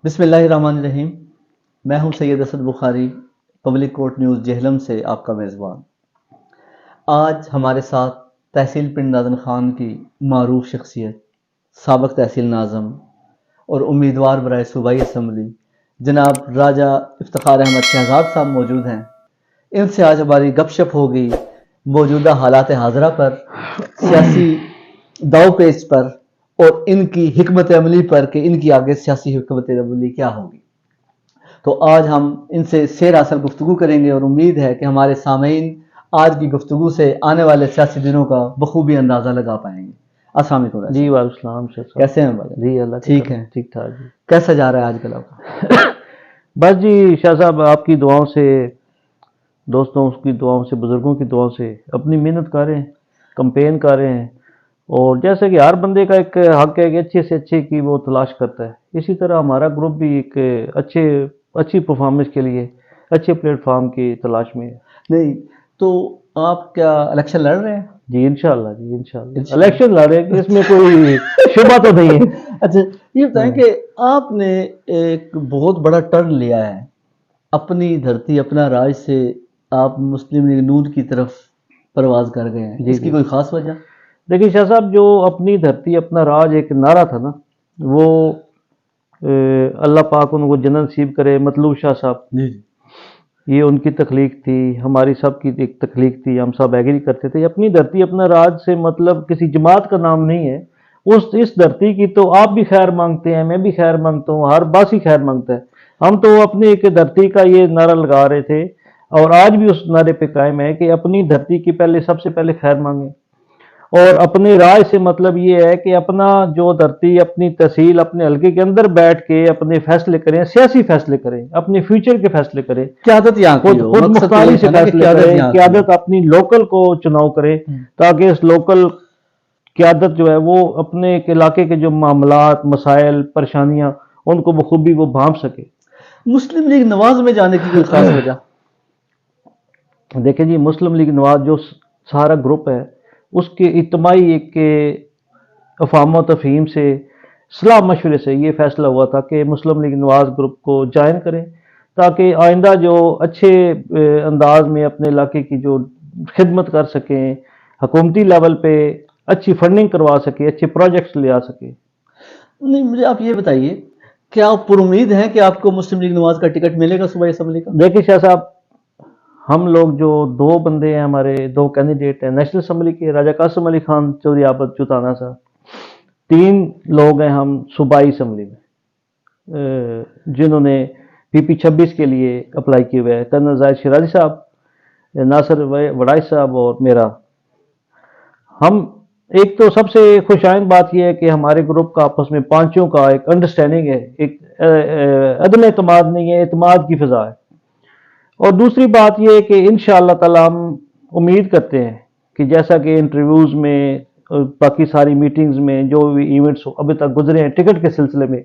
بسم اللہ الرحمن الرحیم۔ میں ہوں سید اسد بخاری، پبلک کورٹ نیوز جہلم سے آپ کا میزبان۔ آج ہمارے ساتھ تحصیل پنڈ نادن خان کی معروف شخصیت، سابق تحصیل ناظم اور امیدوار برائے صوبائی اسمبلی جناب راجہ افتخار احمد شہزاد صاحب موجود ہیں۔ ان سے آج ہماری گپ شپ ہوگی موجودہ حالات حاضرہ پر، سیاسی داؤ پیچ پر اور ان کی حکمت عملی پر کہ ان کی آگے سیاسی حکمت عملی کیا ہوگی۔ تو آج ہم ان سے سیر اصل گفتگو کریں گے اور امید ہے کہ ہمارے سامعین آج کی گفتگو سے آنے والے سیاسی دنوں کا بخوبی اندازہ لگا پائیں گے۔ السلام علیکم۔ جی وعلیکم السلام شاہ صاحب، کیسے ہیں بھائی؟ جی اللہ ٹھیک ہیں؟ ٹھیک ٹھاک جی۔ کیسا جا رہا ہے آج کل آپ کا؟ بس جی شاہ صاحب، آپ کی دعاؤں سے، دوستوں کی دعاؤں سے، بزرگوں کی دعاؤں سے اپنی محنت کر رہے ہیں، کمپین کر رہے ہیں، اور جیسے کہ ہر بندے کا ایک حق ہے کہ اچھے سے اچھے کی وہ تلاش کرتا ہے، اسی طرح ہمارا گروپ بھی ایک اچھی پرفارمنس کے لیے اچھے پلیٹ فارم کی تلاش میں ہے۔ نہیں تو آپ کیا الیکشن لڑ رہے ہیں؟ جی انشاءاللہ، جی انشاءاللہ الیکشن لڑ رہے ہیں، کہ اس میں کوئی شبہ تو نہیں ہے۔ اچھا یہ بتائیں کہ آپ نے ایک بہت بڑا ٹرن لیا ہے، اپنی دھرتی اپنا راج سے آپ مسلم لیگ نون کی طرف پرواز کر گئے ہیں، اس کی کوئی خاص وجہ؟ دیکھیے شاہ صاحب، جو اپنی دھرتی اپنا راج ایک نعرہ تھا نا، وہ اللہ پاک ان کو جنت نصیب کرے، مطلوب شاہ صاحب، جی یہ ان کی تخلیق تھی، ہماری سب کی ایک تخلیق تھی، ہم سب ایگری کرتے تھے۔ اپنی دھرتی اپنا راج سے مطلب کسی جماعت کا نام نہیں ہے، اس دھرتی کی تو آپ بھی خیر مانگتے ہیں، میں بھی خیر مانگتا ہوں، ہر باسی خیر مانگتا ہے۔ ہم تو اپنی ایک دھرتی کا یہ نعرہ لگا رہے تھے، اور آج بھی اس نعرے پہ قائم ہے کہ اپنی دھرتی کی سب سے پہلے خیر مانگیں، اور اپنے رائے سے مطلب یہ ہے کہ اپنا جو دھرتی، اپنی تحصیل، اپنے حلقے کے اندر بیٹھ کے اپنے فیصلے کریں، سیاسی فیصلے کریں، اپنے فیوچر کے فیصلے کریں، قیادت یہاں کی ہو، خود مقصد تو مختاری یہی سے تھا نا کہ فیصلے کریں، یہاں کی قیادت اپنی لوکل کو چناؤ کریں، تاکہ اس لوکل قیادت جو ہے وہ اپنے ایک علاقے کے جو معاملات، مسائل، پریشانیاں، ان کو بخوبی وہ بھانپ سکے۔ مسلم لیگ نواز میں جانے کی کوئی خاص وجہ؟ دیکھیں جی، مسلم لیگ نواز جو سارا گروپ ہے، اس کے اجتماعی ایک افہام و تفہیم سے، صلاح مشورے سے یہ فیصلہ ہوا تھا کہ مسلم لیگ نواز گروپ کو جوائن کریں، تاکہ آئندہ جو اچھے انداز میں اپنے علاقے کی جو خدمت کر سکیں، حکومتی لیول پہ اچھی فنڈنگ کروا سکے، اچھے پروجیکٹس لے آ سکے۔ نہیں مجھے آپ یہ بتائیے، کیا آپ پر امید ہیں کہ آپ کو مسلم لیگ نواز کا ٹکٹ ملے گا صوبائی اسمبلی کا؟ دیکھیں شاہ صاحب، ہم لوگ جو دو بندے ہیں، ہمارے دو کینڈیڈیٹ ہیں نیشنل اسمبلی کے، راجہ قاسم علی خان چودھری عابد چوتانا صاحب، 3 لوگ ہیں ہم صوبائی اسمبلی میں جنہوں نے PP 26 کے لیے اپلائی کیے ہوئے ہیں، کرنل زاہد شیرازی صاحب، ناصر وڑائچ صاحب اور میرا۔ ہم ایک تو سب سے خوش آئند بات یہ ہے کہ ہمارے گروپ کا آپس میں پانچوں کا ایک انڈرسٹینڈنگ ہے، ایک عدم اعتماد نہیں ہے، اعتماد کی فضا ہے۔ اور دوسری بات یہ ہے کہ انشاءاللہ تعالی ہم امید کرتے ہیں کہ جیسا کہ انٹرویوز میں، باقی ساری میٹنگز میں، جو بھی ایونٹس ابھی تک گزرے ہیں ٹکٹ کے سلسلے میں،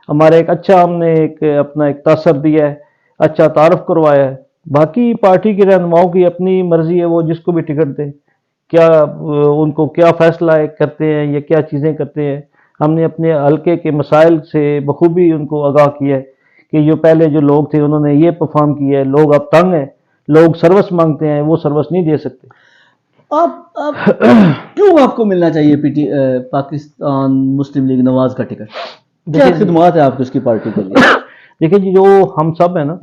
ہمارا ایک اچھا، ہم نے اپنا ایک تاثر دیا ہے، اچھا تعارف کروایا ہے۔ باقی پارٹی کے رہنماؤں کی اپنی مرضی ہے، وہ جس کو بھی ٹکٹ دیں، کیا ان کو کیا فیصلہ کرتے ہیں یا کیا چیزیں کرتے ہیں۔ ہم نے اپنے حلقے کے مسائل سے بخوبی ان کو آگاہ کیا ہے کہ جو پہلے جو لوگ تھے انہوں نے یہ پرفارم کیا ہے، لوگ اب تنگ ہیں، لوگ سروس مانگتے ہیں، وہ سروس نہیں دے سکتے۔ آپ کیوں آپ کو ملنا چاہیے پاکستان مسلم لیگ نواز کا ٹکٹ؟ کیا خدمات ہیں آپ کی اس کی پارٹی کے لیے؟ دیکھیں جی، جو ہم سب ہیں نا،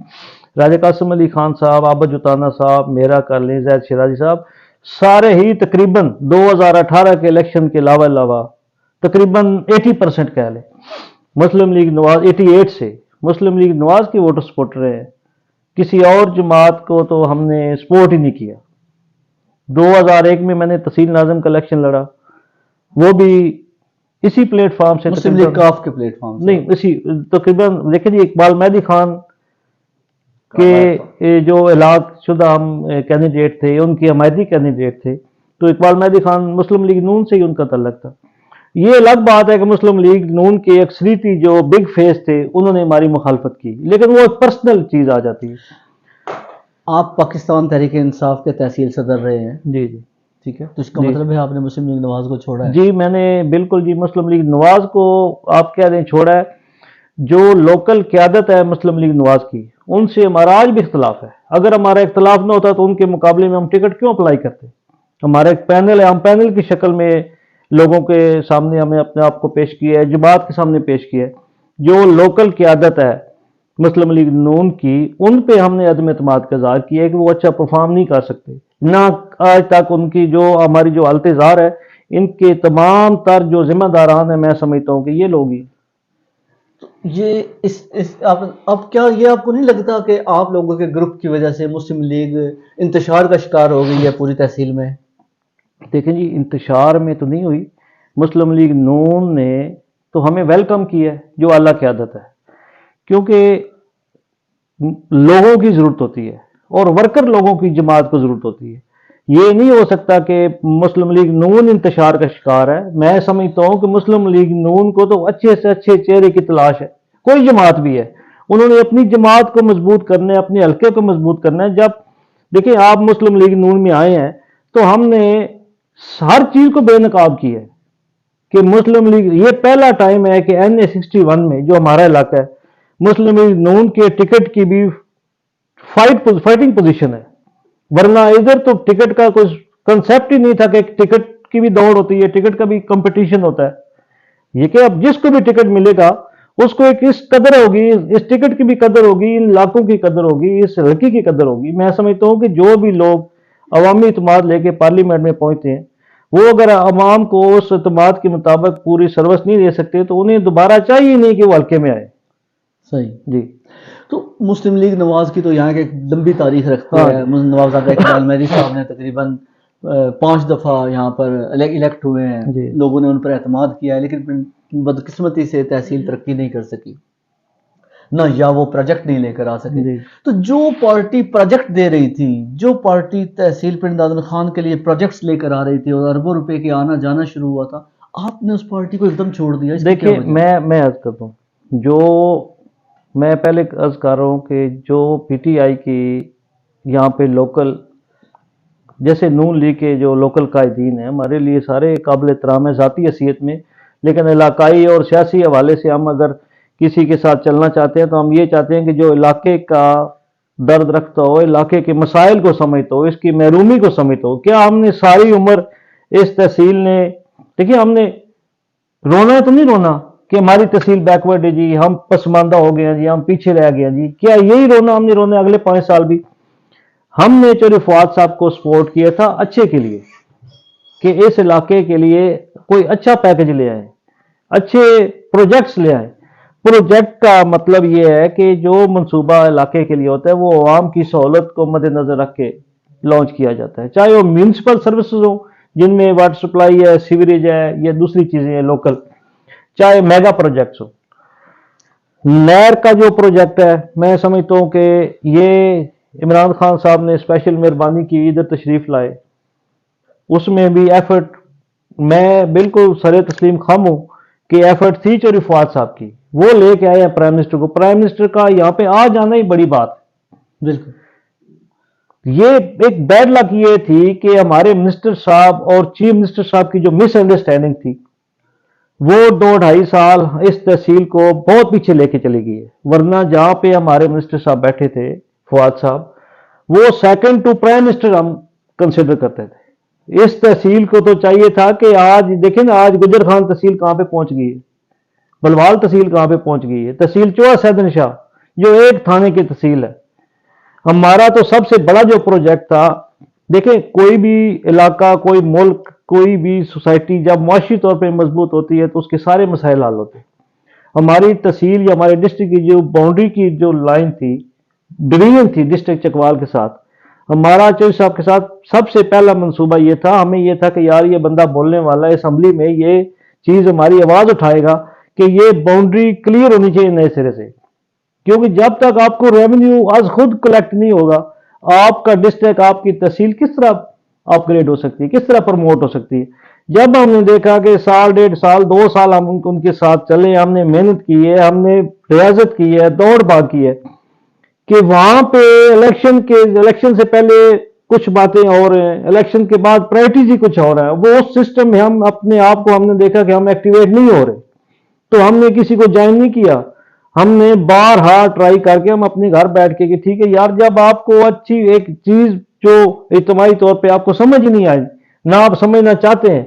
راجہ قاسم علی خان صاحب، عابد جوتانا صاحب، میرا، کرنل زاہد شیرازی صاحب، سارے ہی تقریباً 2018 کے الیکشن کے علاوہ تقریباً 80% کہہ لیں، مسلم لیگ نواز 88 سے مسلم لیگ نواز کے ووٹر سپورٹر ہیں۔ کسی اور جماعت کو تو ہم نے سپورٹ ہی نہیں کیا۔ 2001 میں میں نے تحصیل ناظم کا الیکشن لڑا، وہ بھی اسی پلیٹ فارم سے، مسلم لیگ کاف کے پلیٹ فارم سے؟ نہیں، اسی تقریباً دیکھیں جی، اقبال مہدی خان کے جو اعلان شدہ ہم کینڈیڈیٹ تھے، ان کی حمایتی کینڈیڈیٹ تھے، تو اقبال مہدی خان مسلم لیگ نون سے ہی ان کا تعلق تھا۔ یہ الگ بات ہے کہ مسلم لیگ نون کے اکثریتی جو بگ فیس تھے انہوں نے ہماری مخالفت کی، لیکن وہ ایک پرسنل چیز آ جاتی ہے۔ آپ پاکستان تحریک انصاف کے تحصیل صدر رہے ہیں، جی جی ٹھیک ہے، تو اس کا مطلب ہے آپ نے مسلم لیگ نواز کو چھوڑا ہے؟ جی، میں نے بالکل جی مسلم لیگ نواز کو آپ کہہ دیں چھوڑا ہے۔ جو لوکل قیادت ہے مسلم لیگ نواز کی، ان سے ہمارا آج بھی اختلاف ہے. اگر ہمارا اختلاف نہ ہوتا تو ان کے مقابلے میں ہم ٹکٹ کیوں اپلائی کرتے؟ ہمارا ایک پینل ہے، ہم پینل کی شکل میں لوگوں کے سامنے ہمیں اپنے آپ کو پیش کیا ہے، جماعت کے سامنے پیش کیا ہے. جو لوکل قیادت ہے مسلم لیگ نون کی، ان پہ ہم نے عدم اعتماد کا اظہار کیا ہے کہ وہ اچھا پرفارم نہیں کر سکتے. نہ آج تک ان کی جو ہماری جو حالت ظاہر ہے، ان کے تمام تر جو ذمہ داران ہیں، میں سمجھتا ہوں کہ یہ لوگ ہی. یہ اب کیا یہ آپ کو نہیں لگتا کہ آپ لوگوں کے گروپ کی وجہ سے مسلم لیگ انتشار کا شکار ہو گئی ہے پوری تحصیل میں؟ دیکھیں جی، انتشار میں تو نہیں ہوئی. مسلم لیگ نون نے تو ہمیں ویلکم کیا ہے جو اعلیٰ قیادت ہے، کیونکہ لوگوں کی ضرورت ہوتی ہے اور ورکر لوگوں کی جماعت کو ضرورت ہوتی ہے. یہ نہیں ہو سکتا کہ مسلم لیگ نون انتشار کا شکار ہے. میں سمجھتا ہوں کہ مسلم لیگ نون کو تو اچھے سے اچھے چہرے کی تلاش ہے، کوئی جماعت بھی ہے. انہوں نے اپنی جماعت کو مضبوط کرنا ہے، اپنے حلقے کو مضبوط کرنا ہے. جب دیکھیں آپ مسلم لیگ نون میں آئے ہیں تو ہم نے ہر چیز کو بے نقاب کی ہے کہ مسلم لیگ، یہ پہلا ٹائم ہے کہ NA61 میں جو ہمارا علاقہ ہے، مسلم لیگ نون کے ٹکٹ کی بھی فائٹنگ پوزیشن ہے. ورنہ ادھر تو ٹکٹ کا کوئی کنسیپٹ ہی نہیں تھا کہ ٹکٹ کی بھی دوڑ ہوتی ہے، ٹکٹ کا بھی کمپٹیشن ہوتا ہے. یہ کہ اب جس کو بھی ٹکٹ ملے گا اس کو ایک اس قدر ہوگی، اس ٹکٹ کی بھی قدر ہوگی، ان علاقوں کی قدر ہوگی، اس حلقے کی قدر ہوگی. میں سمجھتا ہوں کہ جو بھی لوگ عوامی اعتماد لے کے پارلیمنٹ میں پہنچتے ہیں، وہ اگر عوام کو اس اعتماد کے مطابق پوری سروس نہیں دے سکتے تو انہیں دوبارہ چاہیے نہیں کہ وہ حلقے میں آئے. صحیح جی. تو مسلم لیگ نواز کی تو یہاں کی ایک لمبی تاریخ رکھتی ہے. نوابزادہ اقبال مہدی صاحب نے تقریباً 5 دفعہ یہاں پر الیکٹ ہوئے ہیں. جی. لوگوں نے ان پر اعتماد کیا ہے، لیکن بدقسمتی سے تحصیل ترقی نہیں کر سکی، نہ یا وہ پروجیکٹ نہیں لے کر آ سکے. جی. تو جو پارٹی پروجیکٹ دے رہی تھی، جو پارٹی تحصیل پنڈ دادن خان کے لیے پروجیکٹس لے کر آ رہی تھی اور اربوں روپے کے آنا جانا شروع ہوا تھا، آپ نے اس پارٹی کو ایک دم چھوڑ دیا. دیکھیے میں عرض کرتا ہوں، جو میں پہلے عرض کر رہا ہوں کہ جو PTI کی یہاں پہ لوکل، جیسے نون لیگ کے جو لوکل قائدین ہیں، ہمارے لیے سارے قابل احترام ہیں ذاتی حیثیت میں، لیکن علاقائی اور سیاسی حوالے سے ہم اگر کسی کے ساتھ چلنا چاہتے ہیں تو ہم یہ چاہتے ہیں کہ جو علاقے کا درد رکھتا ہو، علاقے کے مسائل کو سمجھتا ہو، اس کی محرومی کو سمجھتا ہو. کیا ہم نے ساری عمر اس تحصیل نے، دیکھیے ہم نے رونا تو نہیں رونا کہ ہماری تحصیل بیکورڈ ہے جی، ہم پسماندہ ہو گئے ہیں جی، ہم پیچھے رہ گئے ہیں جی. کیا یہی رونا ہم نے رونا اگلے 5 سال بھی؟ ہم نے چوری فواد صاحب کو سپورٹ کیا تھا اچھے کے لیے، کہ اس علاقے کے لیے کوئی اچھا پیکج لے آئیں، اچھے پروجیکٹس لے آئیں. پروجیکٹ کا مطلب یہ ہے کہ جو منصوبہ علاقے کے لیے ہوتا ہے وہ عوام کی سہولت کو مد نظر رکھ کے لانچ کیا جاتا ہے، چاہے وہ میونسپل سروسز ہوں جن میں واٹر سپلائی ہے، سیوریج ہے، یا دوسری چیزیں ہیں لوکل، چاہے میگا پروجیکٹس ہو. نہر کا جو پروجیکٹ ہے، میں سمجھتا ہوں کہ یہ عمران خان صاحب نے اسپیشل مہربانی کی، ادھر تشریف لائے، اس میں بھی ایفرٹ، میں بالکل سر تسلیم خم ہوں کہ ایفرٹ تھی چوری فواد صاحب کی، وہ لے کے آئے ہیں پرائم منسٹر کو. پرائم منسٹر کا یہاں پہ آ جانا ہی بڑی بات ہے. بالکل. یہ ایک بیڈ لک یہ تھی کہ ہمارے منسٹر صاحب اور چیف منسٹر صاحب کی جو مس انڈرسٹینڈنگ تھی، وہ 2-2.5 سال اس تحصیل کو بہت پیچھے لے کے چلی گئی ہے. ورنہ جہاں پہ ہمارے منسٹر صاحب بیٹھے تھے فواد صاحب، وہ سیکنڈ ٹو پرائم منسٹر ہم کنسیڈر کرتے تھے. اس تحصیل کو تو چاہیے تھا کہ آج دیکھیں نا، آج گجر خان تحصیل کہاں پہ پہنچ گئی ہے، بلوال تحصیل کہاں پہ پہنچ گئی ہے، تحصیل چوہا سیدن شاہ جو ایک تھانے کی تحصیل ہے. ہمارا تو سب سے بڑا جو پروجیکٹ تھا، دیکھیں کوئی بھی علاقہ، کوئی ملک، کوئی بھی سوسائٹی جب معاشی طور پہ مضبوط ہوتی ہے تو اس کے سارے مسائل حل ہوتے ہیں. ہماری تحصیل یا ہمارے ڈسٹرکٹ کی جو باؤنڈری کی جو لائن تھی، ڈویژن تھی ڈسٹرکٹ چکوال کے ساتھ، ہمارا چوہدری صاحب کے ساتھ سب سے پہلا منصوبہ یہ تھا، ہمیں یہ تھا کہ یار یہ بندہ بولنے والا ہے اسمبلی میں، یہ چیز ہماری آواز اٹھائے گا کہ یہ باؤنڈری کلیئر ہونی چاہیے نئے سرے سے. کیونکہ جب تک آپ کو ریونیو از خود کلیکٹ نہیں ہوگا، آپ کا ڈسٹرکٹ، آپ کی تحصیل کس طرح اپ گریڈ ہو سکتی ہے، کس طرح پروموٹ ہو سکتی ہے؟ جب ہم نے دیکھا کہ 1.5 سال 2 سال ہم ان کے ساتھ چلے، ہم نے محنت کی ہے، ہم نے ریاضت کی ہے، دوڑ بھاگ کی ہے، کہ وہاں پہ الیکشن سے پہلے کچھ باتیں اور ہیں، الیکشن کے بعد پرائرٹیز ہی کچھ اور ہیں، وہ اس سسٹم میں ہم اپنے آپ کو ہم نے دیکھا کہ ہم ایکٹیویٹ نہیں ہو رہے، تو ہم نے کسی کو جوائن نہیں کیا. ہم نے بارہا ٹرائی کر کے ہم اپنے گھر بیٹھ کے کہ ٹھیک ہے یار، جب آپ کو اچھی ایک چیز جو اجتماعی طور پہ آپ کو سمجھ ہی نہیں آئی، نہ آپ سمجھنا چاہتے ہیں،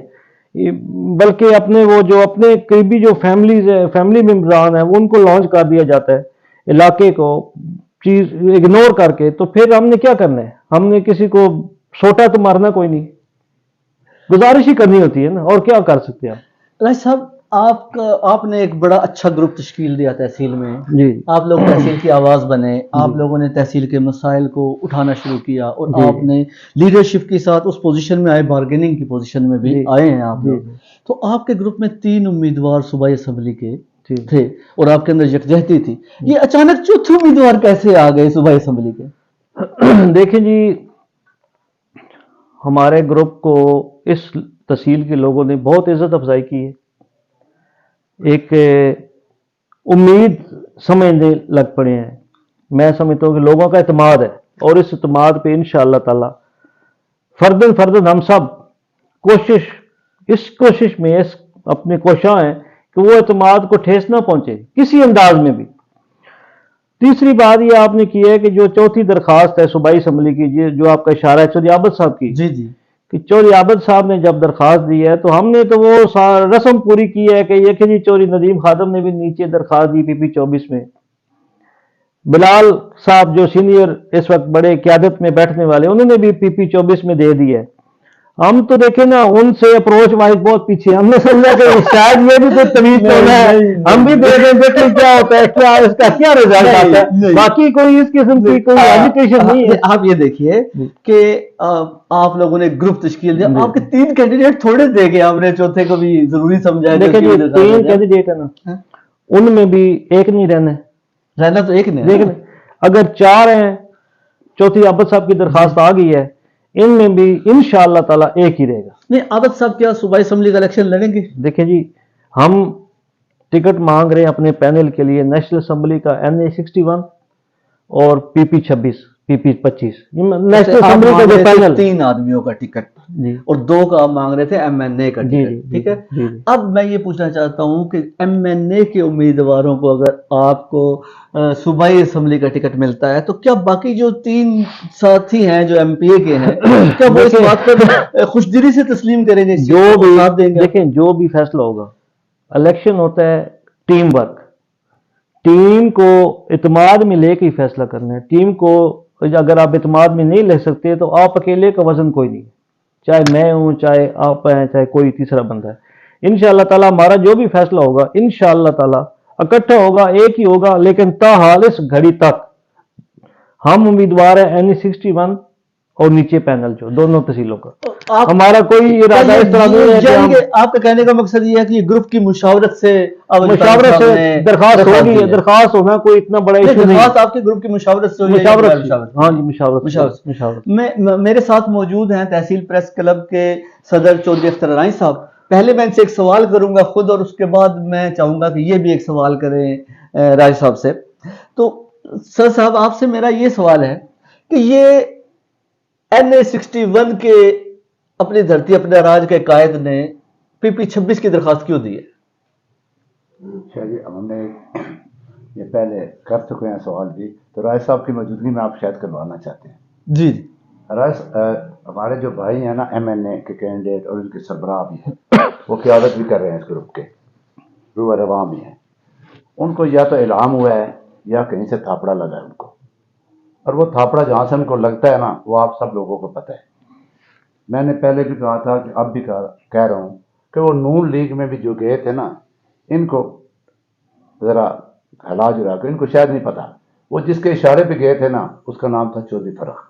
بلکہ اپنے وہ جو اپنے قریبی جو فیملی ممبران ہیں ان کو لانچ کر دیا جاتا ہے علاقے کو چیز اگنور کر کے، تو پھر ہم نے کیا کرنا ہے؟ ہم نے کسی کو سوٹا تو مارنا کوئی نہیں، گزارش ہی کرنی ہوتی ہے نا، اور کیا کر سکتے ہیں آپ؟ راج صاحب، آپ نے ایک بڑا اچھا گروپ تشکیل دیا تحصیل میں، جی آپ لوگ تحصیل کی آواز بنے، آپ لوگوں نے تحصیل کے مسائل کو اٹھانا شروع کیا، اور جی آپ نے لیڈرشپ کے ساتھ اس پوزیشن میں آئے، بارگیننگ کی پوزیشن میں بھی جی آئے ہیں آپ جی لوگ۔ تو آپ کے گروپ میں 3 امیدوار صوبائی اسمبلی کے جی تھے اور آپ کے اندر یکجہتی تھی، یہ اچانک چوتھے امیدوار کیسے آ گئے صوبائی اسمبلی کے؟ دیکھیں جی، ہمارے گروپ کو اس تحصیل کے لوگوں نے بہت عزت افزائی کی ہے، ایک امید سمجھنے لگ پڑے ہیں۔ میں سمجھتا ہوں کہ لوگوں کا اعتماد ہے، اور اس اعتماد پہ انشاءاللہ تعالی فردن ہم سب کوشش میں اپنے کوشاں ہیں کہ وہ اعتماد کو ٹھیس نہ پہنچے کسی انداز میں بھی۔ تیسری بات یہ آپ نے کی ہے کہ جو چوتھی درخواست ہے صوبائی اسمبلی کی، جو آپ کا اشارہ ہے چودھری عابد صاحب کی، جی جی، کہ چودھری عابد صاحب نے جب درخواست دی ہے تو ہم نے تو وہ رسم پوری کی ہے کہ یہ کہ جی چودھری ندیم خادم نے بھی نیچے درخواست دی پی 24 میں، بلال صاحب جو سینئر اس وقت بڑے قیادت میں بیٹھنے والے، انہوں نے بھی پی 24 میں دے دی ہے۔ ہم تو دیکھیں نا ان سے اپروچ وائز بہت پیچھے، ہم نے سمجھا کہ شاید یہ بھی کوئی تمیز ہونا ہے، ہم بھی دیکھ رہے تھے کیا ہوتا ہے، کیا اس کا کیا رزلٹ آتا ہے، باقی کوئی اس قسم کی کوئی ایجوکیشن نہیں ہے۔ آپ یہ دیکھیے کہ آپ لوگوں نے گروپ تشکیل دیا، آپ کے 3 کینڈیڈیٹ تھوڑے دے گئے، آپ نے چوتھے کو بھی ضروری سمجھا؟ دیکھیں جی 3 کینڈیڈیٹ ہے نا، ان میں بھی ایک نہیں رہنا تو ایک نہیں لیکن اگر 4 ہیں، چوتھی عابد صاحب کی درخواست آ گئی ہے، ان میں بھی انشاءاللہ تعالی ایک ہی رہے گا۔ نہیں، عابد صاحب کیا صوبائی اسمبلی کا الیکشن لڑیں گے؟ دیکھیں جی، ہم ٹکٹ مانگ رہے ہیں اپنے پینل کے لیے نیشنل اسمبلی کا NA 61 اور PP 26 PP 25 نیشنل اسمبلی کا جو پینل 3 آدمیوں کا ٹکٹ جی، اور 2 کا آپ مانگ رہے تھے MNA کا جی ٹکٹ، جی ٹھیک ہے؟ جی اب میں یہ پوچھنا چاہتا ہوں کہ MNA کے امیدواروں کو اگر آپ کو صوبائی اسمبلی کا ٹکٹ ملتا ہے تو کیا باقی جو 3 ساتھی ہیں جو MPA کے ہیں، کیا وہ اس بات پر خوشدلی سے تسلیم کریں گے، جو بھی ساتھ دیں گے؟ دیکھیں جو بھی فیصلہ ہوگا، الیکشن ہوتا ہے ٹیم ورک، ٹیم کو اعتماد میں لے کے ہی فیصلہ کرنا ہے۔ ٹیم کو اگر آپ اعتماد میں نہیں لے سکتے تو آپ اکیلے کا وزن کوئی نہیں، چاہے میں ہوں، چاہے آپ ہیں، چاہے کوئی تیسرا بندہ ہے۔ انشاءاللہ تعالی ہمارا جو بھی فیصلہ ہوگا انشاءاللہ تعالی اکٹھا ہوگا، ایک ہی ہوگا، لیکن تاحال اس گھڑی تک ہم امیدوار ہیں NA 61 اور نیچے پینل جو دونوں تحصیلوں کا، ہمارا کوئی ارادہ اس طرح نہیں ہے کہ ہم، آپ کا کہنے کا مقصد یہ ہے کہ یہ گروپ کی مشاورت سے درخواست ہوگی، درخواست ہونا کوئی اتنا بڑا ایشو نہیں، درخواست آپ کے گروپ کی مشاورت سے ہوئی ہے؟ مشاورت، ہاں جی مشاورت۔ میرے ساتھ موجود ہیں تحصیل پریس کلب کے صدر چودھری اختر عنائی صاحب۔ پہلے میں ان سے ایک سوال کروں گا خود، اور اس کے بعد میں چاہوں گا کہ یہ بھی ایک سوال کریں راج صاحب سے۔ تو سر صاحب، آپ سے میرا یہ سوال ہے کہ یہ NA 61 کے اپنی دھرتی اپنے راج کے قائد نے PP 26 کی درخواست کیوں دی ہے؟ اچھا جی، ہم نے یہ پہلے کر چکے ہیں سوال بھی، تو رائے صاحب کی موجودگی میں آپ شاید کروانا چاہتے ہیں۔ جی ہمارے جو بھائی ہیں نا MNA کے کینڈیڈیٹ اور ان کے سربراہ بھی ہیں، وہ قیادت بھی کر رہے ہیں اس گروپ کے، روح رواں بھی ہیں۔ ان کو یا تو الہام ہوا ہے یا کہیں سے تھاپڑا لگا ہے ان کو، اور وہ تھاپڑا جہاں سے ان کو لگتا ہے نا وہ آپ سب لوگوں کو پتہ ہے۔ میں نے پہلے بھی کہا تھا کہ اب بھی کہہ رہا ہوں کہ وہ نون لیگ میں بھی جو گئے تھے نا، ان کو ذرا ہلا جلا کے، ان کو شاید نہیں پتا، وہ جس کے اشارے پہ گئے تھے نا اس کا نام تھا چودھری فرخ۔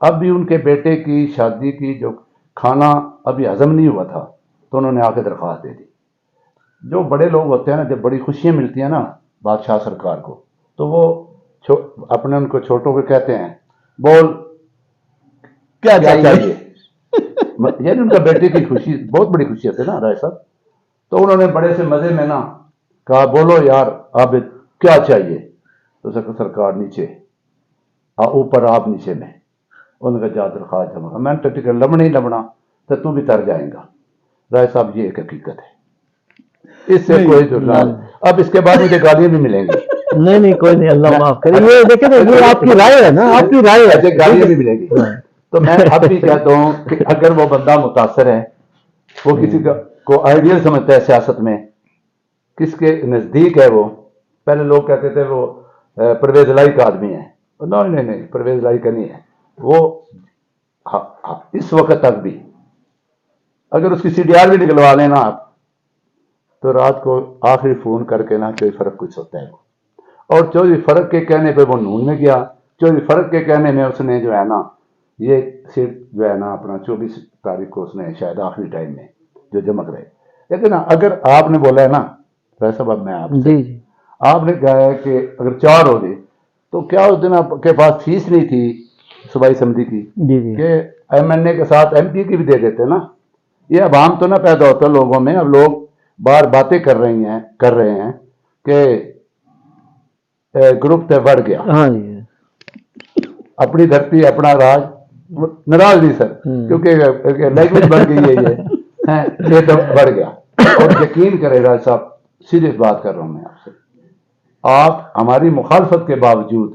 اب بھی ان کے بیٹے کی شادی کی جو کھانا ابھی ہضم نہیں ہوا تھا تو انہوں نے آ کے درخواست دے دی۔ جو بڑے لوگ ہوتے ہیں نا، جب بڑی خوشیاں ملتی ہیں نا بادشاہ سرکار کو، تو وہ اپنے ان کو چھوٹوں کو کہتے ہیں بول کیا چاہیے، یعنی ان کا بیٹے کی خوشی بہت بڑی خوشی ہوتی ہے نا رائے صاحب۔ تو انہوں نے بڑے سے مزے میں نا کہا بولو یار عابد کیا چاہیے، تو سرکار نیچے اوپر آپ نیچے میں، ان کا جا درخواست جمع، میں نے ٹکٹ لبنا ہی لبنا تو بھی تر جائیں گا۔ رائے صاحب یہ ایک حقیقت ہے، اس سے کوئی اب اس کے بعد مجھے گالیاں بھی ملیں گی. نہیں کوئی نہیں, اللہ معاف کرے. یہ دیکھیں یہ آپ کی رائے ہے نا, آپ کی رائے ہے, گالیاں بھی ملیں گی. تو میں اب بھی کہتا ہوں کہ اگر وہ بندہ متاثر ہے, وہ کسی کو آئیڈیل سمجھتا ہے سیاست میں, کس کے نزدیک ہے وہ, پہلے لوگ کہتے تھے وہ پرویز لائی کا آدمی ہے. نہیں, پرویز لائی کا نہیں ہے وہ. اس وقت تک بھی اگر اس کی سی ڈی آر بھی نکلوا لیں نا آپ, تو رات کو آخری فون کر کے نا کوئی فرق کچھ ہوتا ہے وہ. اور چودھری فرق کے کہنے پہ وہ نون میں گیا, چودھری فرق کے کہنے میں اس نے جو ہے نا یہ سیٹ جو ہے نا اپنا 24 تاریخ کو اس نے شاید آخری ٹائم میں جو جمع کرے. لیکن اگر آپ نے بولا ہے نا بھائی صاحب, اب میں آپ سے آپ نے کہا ہے کہ اگر 4 ہو گئے تو کیا اس دن آپ کے پاس فیس نہیں تھی صوبائی اسمبلی کی کہ ایم این اے کے ساتھ ایم پی کی بھی دے دیتے نا. یہ عوام تو نہ پیدا ہوتا لوگوں میں. اب لوگ باہر باتیں کر رہے ہیں کہ گروپ تے بڑھ گیا, اپنی دھرتی اپنا راج. ناراض نہیں سر, کیونکہ لینگویج بڑھ گئی ہے, یہ تو بڑھ گیا. اور یقین کرے راج صاحب, سیریس بات کر رہا ہوں میں آپ سے, آپ ہماری مخالفت کے باوجود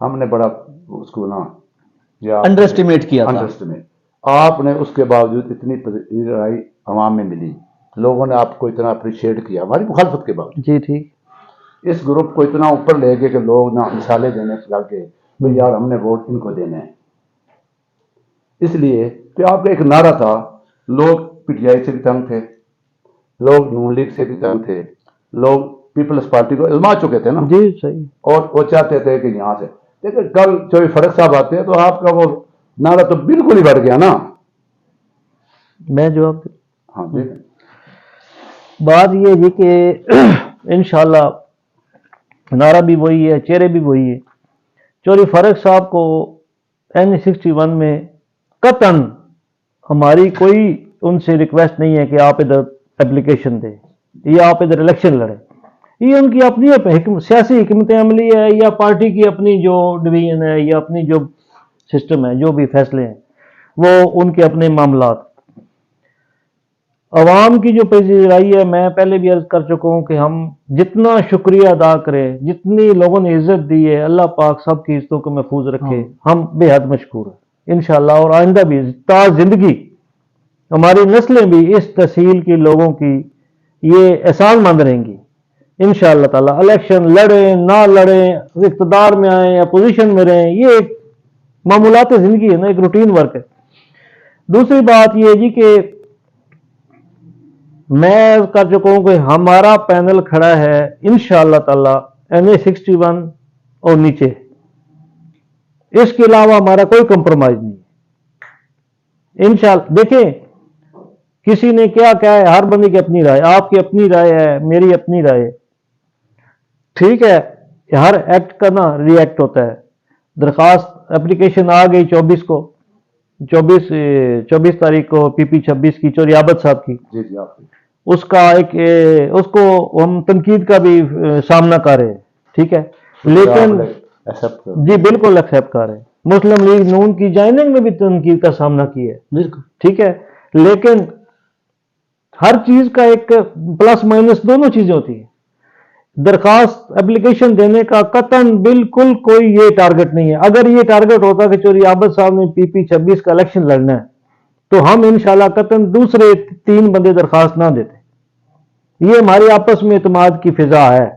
ہم نے بڑا اس کو نا انڈر اسٹیمیٹ کیا, آپ نے اس کے باوجود اتنی پذیرائی عوام میں ملی, لوگوں نے آپ کو اتنا اپریشیٹ کیا ہماری مخالفت کے باوجود. جی ٹھیک. اس گروپ کو اتنا اوپر لے گئے کہ لوگ نہ مثالیں دینے لگ گئے بھائی یار ہم نے ووٹ ان کو دینے ہیں. اس لیے کہ آپ کا ایک نعرہ تھا, لوگ پی ٹی آئی سے بھی تنگ تھے, لوگ نون لیگ سے بھی تنگ تھے, لوگ پیپلز پارٹی کو ازما چکے تھے نا. جی صحیح. اور وہ چاہتے تھے کہ یہاں سے, لیکن کل جو فرق صاحب آتے ہیں تو آپ کا وہ نعرہ تو بالکل ہی بڑھ گیا نا. میں جواب دوں. ہاں جی. بات یہ جی کہ انشاءاللہ نعرہ بھی وہی ہے, چہرے بھی وہی ہے. چوری فرق صاحب کو N61 میں قطعاً ہماری کوئی ان سے ریکویسٹ نہیں ہے کہ آپ ادھر اپلیکیشن دیں یا آپ ادھر الیکشن لڑیں. یہ ان کی اپنی سیاسی حکمت عملی ہے یا پارٹی کی اپنی جو ڈویژن ہے یا اپنی جو سسٹم ہے, جو بھی فیصلے ہیں وہ ان کے اپنے معاملات. عوام کی جو پذیرائی ہے, میں پہلے بھی عرض کر چکا ہوں کہ ہم جتنا شکریہ ادا کریں, جتنی لوگوں نے عزت دی ہے, اللہ پاک سب کی عزتوں کو محفوظ رکھے. ہم بے حد مشکور ہیں انشاءاللہ, اور آئندہ بھی تا زندگی ہماری نسلیں بھی اس تحصیل کی لوگوں کی یہ احسان مند رہیں گی انشاءاللہ تعالی. الیکشن لڑیں نہ لڑیں, اقتدار میں آئیں یا پوزیشن میں رہیں, یہ ایک معمولات زندگی ہے نا, ایک روٹین ورک ہے. دوسری بات یہ جی کہ میں کر چکا ہوں کہ ہمارا پینل کھڑا ہے انشاءاللہ تعالی NA61 اور نیچے, اس کے علاوہ ہمارا کوئی کمپرومائز نہیں ہے انشاءاللہ. دیکھیں کسی نے کیا ہے, ہر بندے کی اپنی رائے, آپ کی اپنی رائے ہے, میری اپنی رائے, ٹھیک ہے. ہر ایکٹ کا نا ری ایکٹ ہوتا ہے. درخواست اپلیکیشن آ گئی 24 کو, 24 تاریخ کو PP 26 کی چوری عابد صاحب کی. اس کا اس کو ہم تنقید کا بھی سامنا کر رہے ہیں, ٹھیک ہے, لیکن جی بالکل ایکسیپٹ کر رہے ہیں. مسلم لیگ نون کی جوائننگ میں بھی تنقید کا سامنا کیا ہے, بالکل ٹھیک ہے. لیکن ہر چیز کا ایک پلس مائنس دونوں چیزیں ہوتی ہیں. درخواست اپلیکیشن دینے کا قطعاً بالکل کوئی یہ ٹارگٹ نہیں ہے. اگر یہ ٹارگٹ ہوتا کہ چوری عابد صاحب نے PP 26 کا الیکشن لڑنا ہے تو ہم انشاءاللہ قطعاً دوسرے 3 بندے درخواست نہ دیتے. یہ ہماری آپس میں اعتماد کی فضا ہے,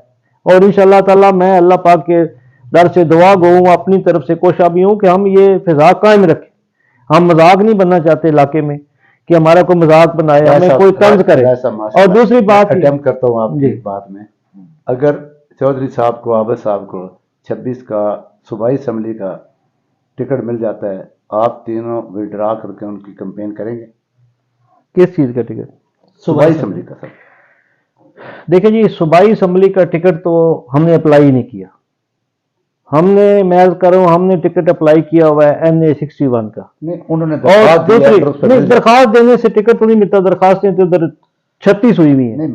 اور انشاءاللہ تعالی میں اللہ پاک کے در سے دعا گو ہوں, اپنی طرف سے کوشاں بھی ہوں کہ ہم یہ فضا قائم رکھیں. ہم مذاق نہیں بننا چاہتے علاقے میں کہ ہمارا کوئی مذاق بنائے, ہمیں کوئی طنز کرے. اور دوسری بات اٹیمپٹ کرتا ہوں آپ کی بات میں, اگر چودھری صاحب کو, عابد صاحب کو 26 کا صوبائی اسمبلی کا ٹکٹ مل جاتا ہے, آپ تینوں وڈرا کر کے ان کی کمپین کریں گے؟ کس چیز کا ٹکٹ؟ صوبائی اسمبلی کا. سر دیکھیں جی, صوبائی اسمبلی کا ٹکٹ تو ہم نے اپلائی نہیں کیا. ہم نے, میں عرض کر رہا ہوں, ہم نے ٹکٹ اپلائی کیا ہوا ہے NA61 کا. انہوں نے درخواست دینے سے ٹکٹ تو نہیں ملتا, درخواستیں تو ادھر 36 ہوئی ہوئی ہیں.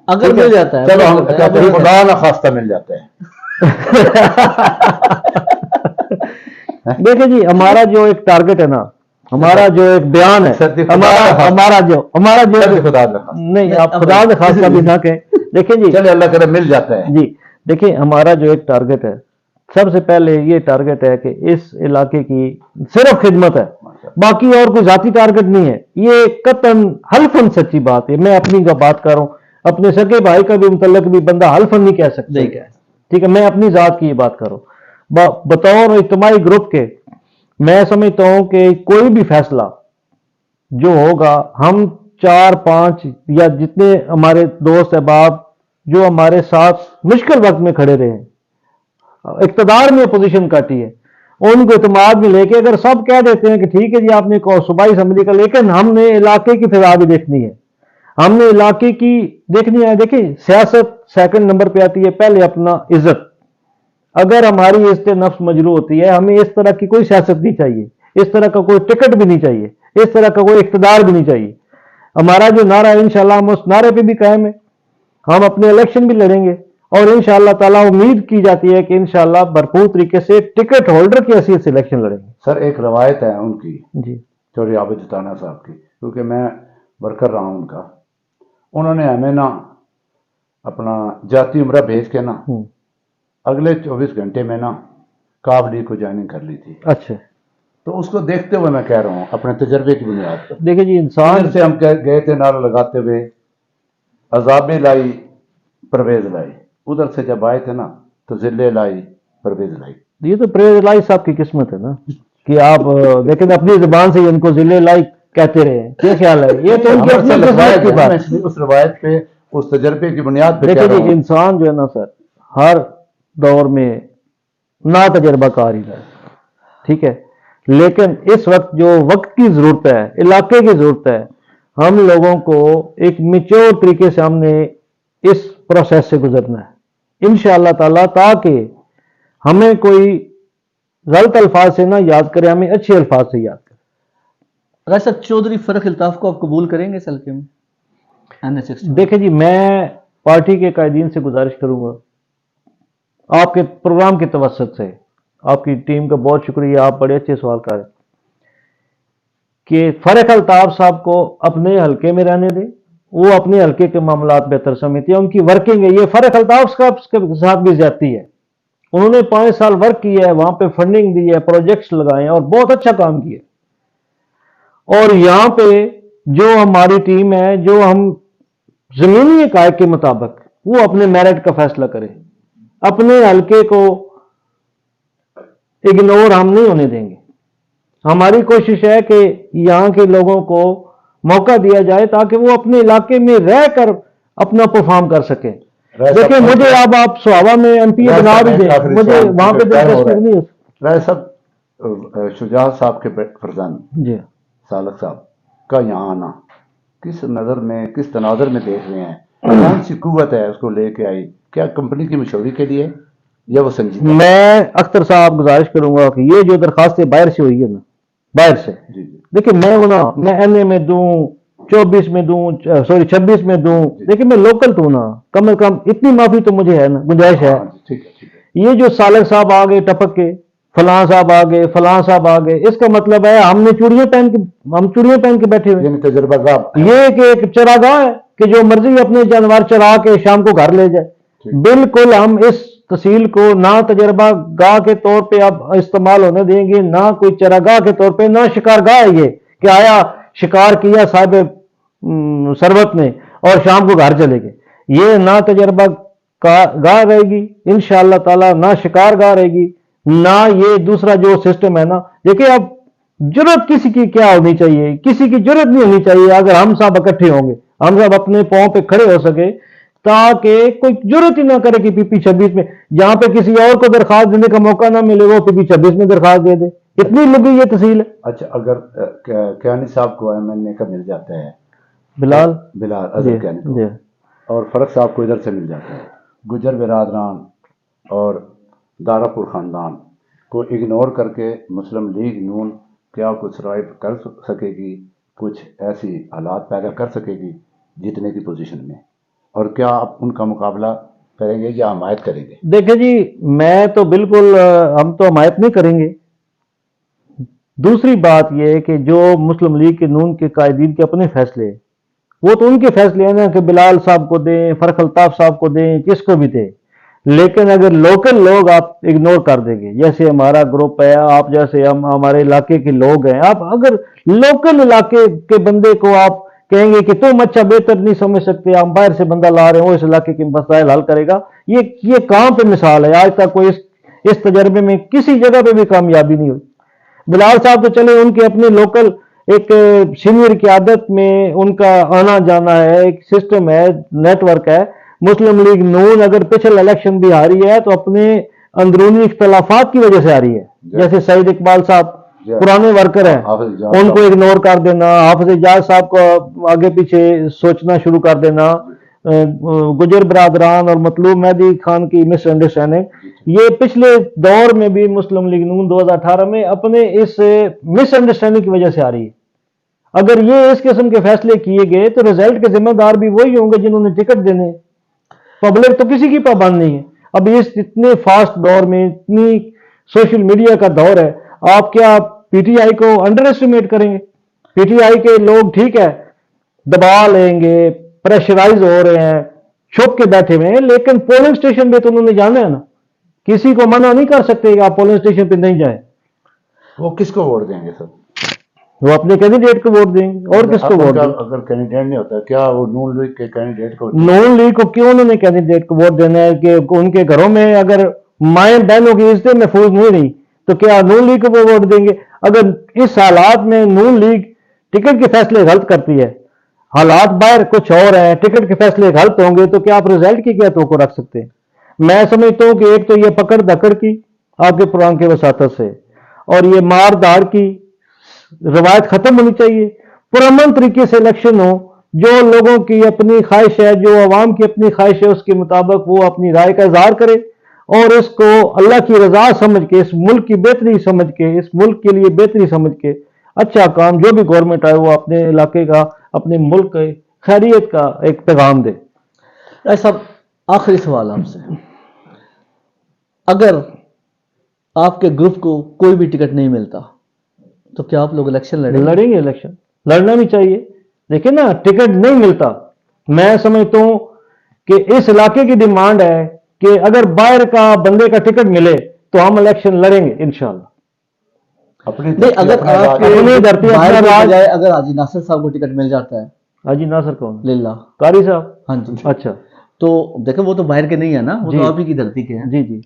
اگر مل جاتا ہے چلو خدا نہ خواستہ مل جاتا ہے. دیکھیں جی, ہمارا جو ایک ٹارگٹ ہے نا, ہمارا جو ایک بیان ہے, ہمارا جو نہیں, آپ خدا نخواستہ بھی نہ کہیں, دیکھیں جی چلے اللہ کرے مل جاتا ہے. جی دیکھیں ہمارا جو ایک ٹارگٹ ہے سب سے پہلے یہ ٹارگٹ ہے کہ اس علاقے کی صرف خدمت ہے, باقی اور کوئی ذاتی ٹارگٹ نہیں ہے. یہ قطعاً حلفاً سچی بات ہے, میں اپنی کا بات کر رہا ہوں, اپنے سگے بھائی کا بھی متعلق بھی بندہ حلفاً نہیں کہہ سکتا. ٹھیک ہے, میں اپنی ذات کی یہ بات کر رہا ہوں. بطور اجتماعی گروپ کے میں سمجھتا ہوں کہ کوئی بھی فیصلہ جو ہوگا, ہم 4-5 یا جتنے ہمارے دوست احباب جو ہمارے ساتھ مشکل وقت میں کھڑے رہے ہیں, اقتدار میں پوزیشن کاٹی ہے, ان کو اعتماد میں لے کے اگر سب کہہ دیتے ہیں کہ ٹھیک ہے جی آپ نے صوبائی اسمبلی کا, لیکن ہم نے علاقے کی فضا بھی دیکھنی ہے, ہم نے علاقے کی دیکھنی ہے. دیکھیں سیاست سیکنڈ نمبر پہ آتی ہے, پہلے اپنا عزت. اگر ہماری عزت نفس مجروح ہوتی ہے, ہمیں اس طرح کی کوئی سیاست نہیں چاہیے, اس طرح کا کوئی ٹکٹ بھی نہیں چاہیے, اس طرح کا کوئی اقتدار بھی نہیں چاہیے. ہمارا جو نعرہ ہے انشاءاللہ ہم اس نعرے پہ بھی قائم ہے, ہم اپنے الیکشن بھی لڑیں گے اور انشاءاللہ تعالیٰ امید کی جاتی ہے کہ انشاءاللہ بھرپور طریقے سے ٹکٹ ہولڈر کی حیثیت سے الیکشن لڑیں گے. سر ایک روایت ہے ان کی, جی چودھری عابد جتانا صاحب کی, کیونکہ میں ورکر رہا ہوں ان کا. انہوں نے ہمیں نا اپنا جاتی عمرہ بھیج کے نا اگلے 24 گھنٹے میں نا کاف لیگ کو جوائننگ کر لی تھی. اچھا, تو اس کو دیکھتے ہوئے میں کہہ رہا ہوں اپنے تجربے کی بنیاد پر. دیکھیں جی انسان ادھر سے ہم گئے تھے نعرہ لگاتے ہوئے عذابیں لائی پرویز لائی, ادھر سے جب آئے تھے نا تو ذلے لائی پرویز لائی. یہ تو پرویز لائی صاحب کی قسمت ہے نا کہ آپ لیکن اپنی زبان سے ان کو ذلے لائی کہتے رہے, کیا خیال ہے, یہ تو ان کی اپنی قسمت کی بات ہے. اس روایت پہ اس تجربے کی بنیاد پہ دیکھیں جی انسان جو ہے نا سر ہر دور میں نا تجربہ کار ہی ہے, ٹھیک ہے, لیکن اس وقت جو وقت کی ضرورت ہے, علاقے کی ضرورت ہے, ہم لوگوں کو ایک میچور طریقے سے ہم نے اس پروسیس سے گزرنا ہے انشاءاللہ تعالیٰ, تاکہ ہمیں کوئی غلط الفاظ سے نہ یاد کرے, ہمیں اچھے الفاظ سے یاد کرے. راج صاحب چودھری فرق الطاف کو آپ قبول کریں گے اس حلقے میں؟ دیکھیں جی میں پارٹی کے قائدین سے گزارش کروں گا آپ کے پروگرام کے توسط سے, آپ کی ٹیم کا بہت شکریہ, آپ بڑے اچھے سوال کر رہے ہیں, کہ فرق الطاف صاحب کو اپنے حلقے میں رہنے دیں, وہ اپنے حلقے کے معاملات بہتر سمجھتے ہیں, ان کی ورکنگ ہے. یہ فرق الطاف کے ساتھ بھی زیادتی ہے, انہوں نے 5 سال ورک کیا ہے, وہاں پہ فنڈنگ دی ہے, پروجیکٹس لگائے ہیں اور بہت اچھا کام کیا. اور یہاں پہ جو ہماری ٹیم ہے, جو ہم زمینی حقائق کے مطابق وہ اپنے میرٹ کا فیصلہ کرے, اپنے حلقے کو اگنور ہم نہیں ہونے دیں گے. ہماری کوشش ہے کہ یہاں کے لوگوں کو موقع دیا جائے تاکہ وہ اپنے علاقے میں رہ کر اپنا پرفارم کر سکیں. دیکھیں مجھے اب آپ سوابا میں ایم پی بنا بھی دیں, مجھے وہاں پہ دلچسپی نہیں. رائے صاحب شجاع صاحب کے فرزند جی سالک صاحب کا یہاں آنا کس نظر میں, کس تناظر میں دیکھ رہے ہیں, کون سی قوت ہے اس کو لے کے آئی, کیا کمپنی کی مشہوری کے لیے یا وہ سنجیدہ؟ میں اختر صاحب گزارش کروں گا کہ یہ جو درخواستیں باہر سے ہوئی ہے نا, باہر سے, دیکھیں میں این اے میں دوں, 24 میں دوں, سوری 26 میں دوں, لیکن میں لوکل تو نا, کم از کم اتنی معافی تو مجھے ہے نا, گنجائش ہے. یہ جو سالک صاحب آ گئے ٹپک کے, فلاں صاحب آ گئے, فلاں صاحب آ گئے, اس کا مطلب ہے ہم نے چوڑیاں پہن کے بیٹھے ہوئے. تجربہ گاہ یہ کہ ایک چراگاہ ہے کہ جو مرضی اپنے جانور چرا کے شام کو گھر لے جائے. بالکل ہم اس تحصیل کو نہ تجربہ گاہ کے طور پہ اب استعمال ہونے دیں گے, نہ کوئی چراگاہ کے طور پہ, نہ شکار گاہ ہے یہ کہ آیا شکار کیا صاحب سربت نے اور شام کو گھر چلے گئے. یہ نہ تجربہ گاہ رہے گی انشاءاللہ تعالی, نہ شکار گاہ رہے گی, نہ یہ دوسرا جو سسٹم ہے نا. دیکھیں اب جرت کسی کی کیا ہونی چاہیے, کسی کی جرت نہیں ہونی چاہیے اگر ہم سب اکٹھے ہوں گے, ہم سب اپنے پاؤں پہ کھڑے ہو سکے, تاکہ کوئی جرت ہی نہ کرے کہ پی پی 26 میں, جہاں پہ کسی اور کو درخواست دینے کا موقع نہ ملے وہ پی پی 26 میں درخواست دے دے. اتنی لگی یہ تحصیل ہے. اچھا اگر کیانی صاحب کو ایم این اے کا مل جاتا ہے, بلال اظہر کیانی کو, اور فرق صاحب کو ادھر سے مل جاتا ہے, گجر برادران اور دارا پور خاندان کو اگنور کر کے مسلم لیگ نون کیا کچھ سرائب کر سکے گی, کچھ ایسی حالات پیدا کر سکے گی جیتنے کی پوزیشن میں, اور کیا آپ ان کا مقابلہ کریں گے یا حمایت کریں گے؟ دیکھیں جی میں تو بالکل, ہم تو حمایت نہیں کریں گے. دوسری بات یہ ہے کہ جو مسلم لیگ کے نون کے قائدین کے اپنے فیصلے وہ تو ان کے فیصلے ہیں نا کہ بلال صاحب کو دیں، فرق الطاف صاحب کو دیں، کس کو بھی دیں، لیکن اگر لوکل لوگ آپ اگنور کر دیں گے، جیسے ہمارا گروپ ہے، آپ جیسے ہمارے علاقے کے لوگ ہیں، آپ اگر لوکل علاقے کے بندے کو آپ کہیں گے کہ تم اچھا بہتر نہیں سمجھ سکتے، ہم باہر سے بندہ لا رہے ہیں وہ اس علاقے کے مسائل حل کرے گا، یہ کہاں پہ مثال ہے؟ آج تک کوئی اس تجربے میں کسی جگہ پہ بھی کامیابی نہیں ہوئی۔ بلال صاحب تو چلے ان کے اپنے لوکل ایک سینئر قیادت میں ان کا آنا جانا ہے، ایک سسٹم ہے، نیٹ ورک ہے۔ مسلم لیگ نون اگر پچھلے الیکشن بھی آ رہی ہے تو اپنے اندرونی اختلافات کی وجہ سے آ رہی ہے، جیسے سعید اقبال صاحب پرانے ورکر ہیں، ان کو اگنور کر دینا، حافظ اجاز صاحب کو آگے پیچھے سوچنا شروع کر دینا، گجر برادران اور مطلوب مہدی خان کی مس انڈرسٹینڈنگ، یہ پچھلے دور میں بھی مسلم لیگ نون 2018 میں اپنے اس مس انڈرسٹینڈنگ کی وجہ سے آ رہی ہے۔ اگر یہ اس قسم کے فیصلے کیے گئے تو رزلٹ کے ذمہ دار بھی وہی ہوں گے جنہوں نے ٹکٹ دینے، پبلک تو کسی کی پابند نہیں ہے۔ اب اس اتنے فاسٹ دور میں، اتنی سوشل میڈیا کا دور ہے، آپ کیا پی ٹی آئی کو انڈر ایسٹیمیٹ کریں گے؟ پی ٹی آئی کے لوگ ٹھیک ہے دبا لیں گے، پریشرائز ہو رہے ہیں، چھپ کے بیٹھے ہوئے ہیں، لیکن پولنگ اسٹیشن پہ تو انہوں نے جانا ہے نا، کسی کو منع نہیں کر سکتے کہ آپ پولنگ اسٹیشن پہ نہیں جائیں۔ وہ کس کو ووٹ دیں گے سر؟ وہ اپنے کینڈیڈیٹ کو ووٹ دیں گے، اور کس کو ووٹ دیں گے؟ اگر کینڈیڈیٹ نہیں ہوتا کیا وہ نون لیگ کے کینڈیڈیٹ کو؟ نون لیگ کو کیوں انہوں نے کینڈیڈیٹ کو ووٹ دینا ہے کہ ان کے گھروں میں اگر مائیں بہنوں کی عزتیں محفوظ نہیں رہی تو کیا نون لیگ کو وہ ووٹ دیں گے؟ اگر اس حالات میں نون لیگ ٹکٹ کے فیصلے غلط کرتی ہے، حالات باہر کچھ اور ہیں، ٹکٹ کے فیصلے غلط ہوں گے، تو کیا آپ رزلٹ کی کیا توقع رکھ سکتے ہیں؟ میں سمجھتا ہوں کہ ایک تو یہ پکڑ دکڑ کی آپ کے پران کے وساطت سے، اور یہ مار داڑ کی روایت ختم ہونی چاہیے، پرامن طریقے سے الیکشن ہو، جو لوگوں کی اپنی خواہش ہے، جو عوام کی اپنی خواہش ہے، اس کے مطابق وہ اپنی رائے کا اظہار کرے، اور اس کو اللہ کی رضا سمجھ کے، اس ملک کی بہتری سمجھ کے، اس ملک کے لیے بہتری سمجھ کے اچھا کام جو بھی گورنمنٹ آئے وہ اپنے علاقے کا، اپنے ملک کے خیریت کا ایک پیغام دے۔ ایسا آخری سوال آپ سے، اگر آپ کے گروپ کو کوئی بھی ٹکٹ نہیں ملتا تو کیا آپ لوگ الیکشن لڑیں گے؟ الیکشن لڑنا بھی چاہیے، دیکھیں نا ٹکٹ نہیں ملتا، میں سمجھتا ہوں کہ اس علاقے کی ڈیمانڈ ہے کہ اگر باہر کا بندے کا ٹکٹ ملے تو ہم الیکشن لڑیں گے انشاءاللہ۔ اگر آپ اگر حاجی ناصر صاحب کو ٹکٹ مل جاتا ہے، حاجی ناصر کون؟ للہ قاری صاحب؟ ہاں جی، اچھا، تو دیکھیں وہ تو باہر کے نہیں ہے نا، وہ تو آپ ہی کی دھرتی کے ہیں۔ جی جی۔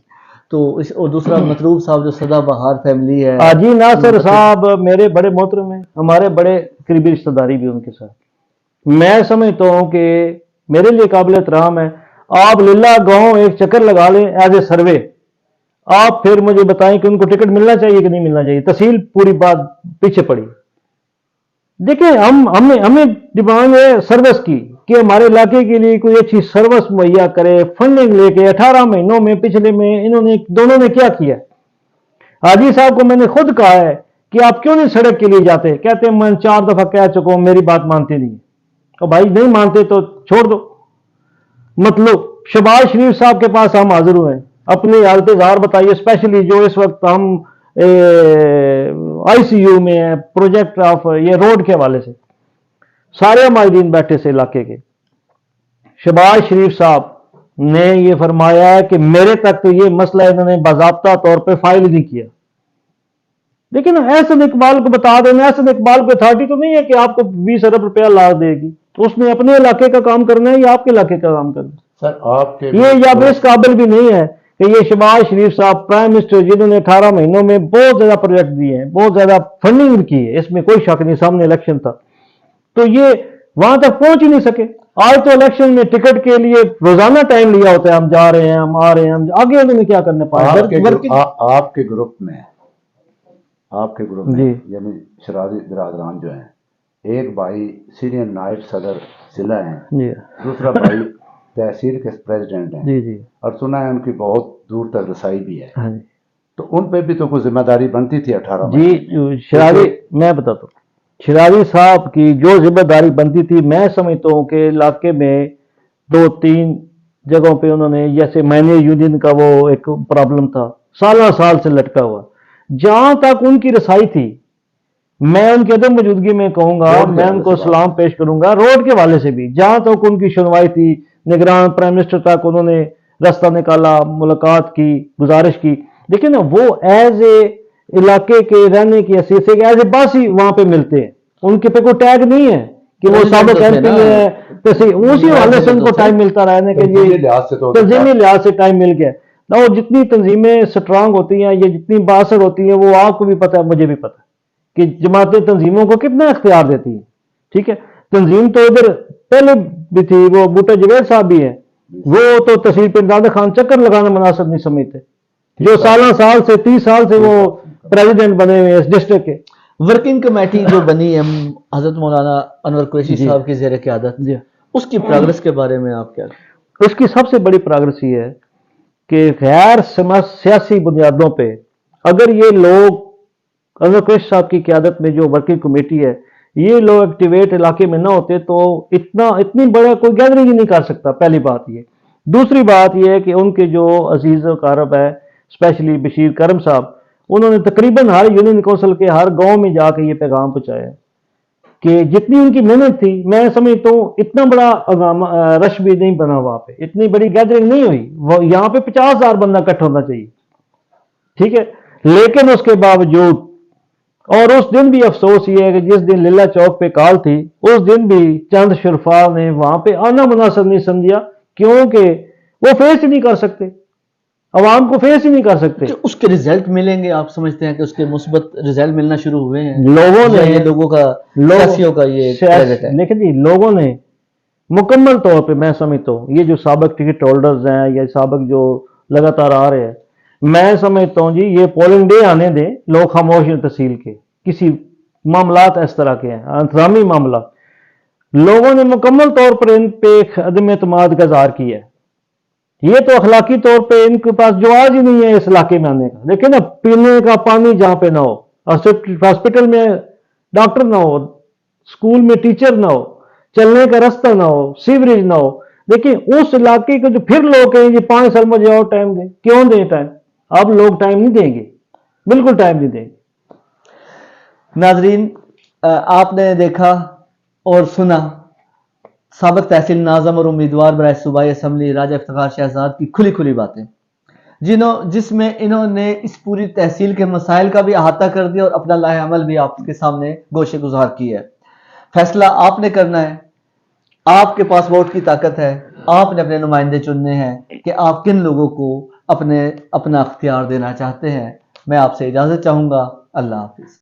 تو اور دوسرا مطلوب صاحب جو سدا بہار فیملی ہے، حاجی ناصر صاحب میرے بڑے محترم ہیں، ہمارے بڑے قریبی رشتہ داری بھی ان کے ساتھ، میں سمجھتا ہوں کہ میرے لیے قابل احترام ہے، آپ للہ گاؤں ایک چکر لگا لیں ایز اے سروے، آپ پھر مجھے بتائیں کہ ان کو ٹکٹ ملنا چاہیے کہ نہیں ملنا چاہیے، تحصیل پوری بات پیچھے پڑی۔ دیکھیں ہمیں ڈیمانڈ ہے سروس کی کہ ہمارے علاقے کے لیے کوئی اچھی سروس مہیا کرے، فنڈنگ لے کے 18 مہینوں میں پچھلے میں انہوں نے دونوں نے کیا کیا؟ حاجی صاحب کو میں نے خود کہا ہے کہ آپ کیوں نہیں سڑک کے لیے جاتے؟ کہتے ہیں میں 4 دفعہ کہہ چکا ہوں، میری بات مانتے نہیں، تو بھائی نہیں مانتے تو چھوڑ دو۔ مطلب شہباز شریف صاحب کے پاس ہم حاضر ہوئے ہیں، اپنی حالت ظاہر بتائیے، اسپیشلی جو اس وقت ہم آئی سی یو میں ہیں، پروجیکٹ آف یہ روڈ کے حوالے سے سارے ماہرین بیٹھے سے علاقے کے، شہباز شریف صاحب نے یہ فرمایا ہے کہ میرے تک تو یہ مسئلہ انہوں نے باضابطہ طور پہ فائل نہیں کیا۔ لیکن احسن اقبال کو بتا دینا، احسن اقبال کو اتھارٹی تو نہیں ہے کہ آپ کو 20 ارب روپیہ لا دے گی، اس نے اپنے علاقے کا کام کرنا ہے یا آپ کے علاقے کا کام کرنا ہے؟ سر آپ کے یہ یا اس قابل بھی نہیں ہے کہ یہ شہباز شریف صاحب پرائم منسٹر جنہوں نے 18 مہینوں میں بہت زیادہ پروجیکٹ دیے ہیں، بہت زیادہ فنڈنگ کی ہے، اس میں کوئی شک نہیں، سامنے الیکشن تھا، تو یہ وہاں تک پہنچ ہی نہیں سکے۔ آج تو الیکشن میں ٹکٹ کے لیے روزانہ ٹائم لیا ہوتا ہے، ہم جا رہے ہیں، ہم آ رہے ہیں، ہم آگے انہوں نے کیا کرنے پایا؟ آپ کے گروپ میں جی یعنی شرازی برادران جو ہیں، ایک بھائی سینئر نائب صدر ضلع ہیں، جی دوسرا بھائی تحصیل کے پریزیڈنٹ ہیں، جی جی اور سنا ہے ان کی بہت دور تک رسائی بھی ہے، ہاں جی تو ان پہ بھی تو کوئی ذمہ داری بنتی تھی 18 میں؟ جی شرازی، میں بتاتا ہوں، شرازی صاحب کی جو ذمہ داری بنتی تھی، میں سمجھتا ہوں کہ علاقے میں 2-3 جگہوں پہ انہوں نے، جیسے مینی یونین کا وہ ایک پرابلم تھا سالہ سال سے لٹکا ہوا، جہاں تک ان کی رسائی تھی میں ان کی عدم موجودگی میں کہوں گا، میں ان کو سلام پیش کروں گا روڈ کے حوالے سے بھی، جہاں تک ان کی سنوائی تھی نگران پرائم منسٹر تک انہوں نے راستہ نکالا، ملاقات کی، گزارش کی، لیکن وہ ایز اے علاقے کے رہنے کی حیثیت سے ایز اے باسی وہاں پہ ملتے ہیں، ان کے پہ کوئی ٹیگ نہیں ہے کہ وہ سابق ایم پی ہے، اسی حوالے سے ان کو ٹائم ملتا رہنے کے لیے تنظیمی لحاظ سے ٹائم مل گیا نہ۔ وہ جتنی تنظیمیں سٹرانگ ہوتی ہیں، یہ جتنی باثر ہوتی ہیں، وہ آپ کو بھی پتہ ہے، مجھے بھی پتہ ہے کہ جماعتیں تنظیموں کو کتنا اختیار دیتی ہیں، ٹھیک ہے۔ تنظیم تو ادھر پہلے بھی تھی، وہ بھٹو جوید صاحب بھی ہیں، وہ تو تحصیل پنڈ نادر خان چکر لگانا مناسب نہیں سمجھتے، جو سالہ سال سے 30 سال سے وہ پریزیڈنٹ بنے ہوئے اس ڈسٹرکٹ کے۔ ورکنگ کمیٹی جو بنی ہے حضرت مولانا انور قریشی صاحب کی زیر قیادت، اس کی پروگرس کے بارے میں آپ کیا؟ اس کی سب سے بڑی پروگرس یہ ہے کہ غیر سیاسی بنیادوں پہ اگر یہ لوگ انور قریشی صاحب کی قیادت میں جو ورکنگ کمیٹی ہے، یہ لوگ ایکٹیویٹ علاقے میں نہ ہوتے تو اتنی بڑا کوئی گیدرنگ ہی نہیں کر سکتا، پہلی بات یہ۔ دوسری بات یہ ہے کہ ان کے جو عزیز و اقارب ہے، اسپیشلی بشیر کرم صاحب، انہوں نے تقریباً ہر یونین کونسل کے ہر گاؤں میں جا کے یہ پیغام پہنچایا کہ جتنی ان کی محنت تھی، میں سمجھتا ہوں اتنا بڑا رش بھی نہیں بنا وہاں پہ، اتنی بڑی گیدرنگ نہیں ہوئی، یہاں پہ 50,000 بندہ اکٹھا ہونا چاہیے، ٹھیک ہے، لیکن اس کے باوجود، اور اس دن بھی افسوس یہ ہے کہ جس دن للہ چوک پہ کال تھی، اس دن بھی چند شرفا نے وہاں پہ آنا مناسب نہیں سمجھا، کیونکہ وہ فیس ہی نہیں کر سکتے، عوام کو فیس ہی نہیں کر سکتے۔ اس کے ریزلٹ ملیں گے، آپ سمجھتے ہیں کہ اس کے مثبت ریزلٹ ملنا شروع ہوئے ہیں؟ لوگوں نے، یہ لوگوں کا، سیاسیوں کا یہ کریڈٹ ہے، لیکن جی لوگوں نے مکمل طور پہ، میں سمجھتا ہوں یہ جو سابق ٹکٹ ہولڈرز ہیں یا سابق جو لگاتار آ رہے ہیں، میں سمجھتا ہوں جی یہ پولنگ ڈے آنے دیں، لوگ خاموش ہیں تحصیل کے، کسی معاملات اس طرح کے ہیں انتظامی معاملات، لوگوں نے مکمل طور پر ان پہ عدم اعتماد کا اظہار کیا ہے۔ یہ تو اخلاقی طور پہ ان کے پاس جواز ہی نہیں ہے اس علاقے میں آنے کا، لیکن اب پینے کا پانی جہاں پہ نہ ہو، ہاسپٹل میں ڈاکٹر نہ ہو، اسکول میں ٹیچر نہ ہو، چلنے کا راستہ نہ ہو، سیوریج نہ ہو، لیکن اس علاقے کے جو پھر لوگ کہیں یہ 5 سال مجھے اور ٹائم دیں، کیوں دیں ٹائم؟ اب لوگ ٹائم نہیں دیں گے، بالکل ٹائم نہیں دیں گے۔ ناظرین، آپ نے دیکھا اور سنا سابق تحصیل ناظم اور امیدوار برائے صوبائی اسمبلی راجہ افتخار شہزاد کی کھلی باتیں، جس میں انہوں نے اس پوری تحصیل کے مسائل کا بھی احاطہ کر دیا اور اپنا لاہ عمل بھی آپ کے سامنے گوشے گزار کی ہے۔ فیصلہ آپ نے کرنا ہے، آپ کے پاس ووٹ کی طاقت ہے، آپ نے اپنے نمائندے چننے ہیں کہ آپ کن لوگوں کو اپنا اختیار دینا چاہتے ہیں۔ میں آپ سے اجازت چاہوں گا، اللہ حافظ۔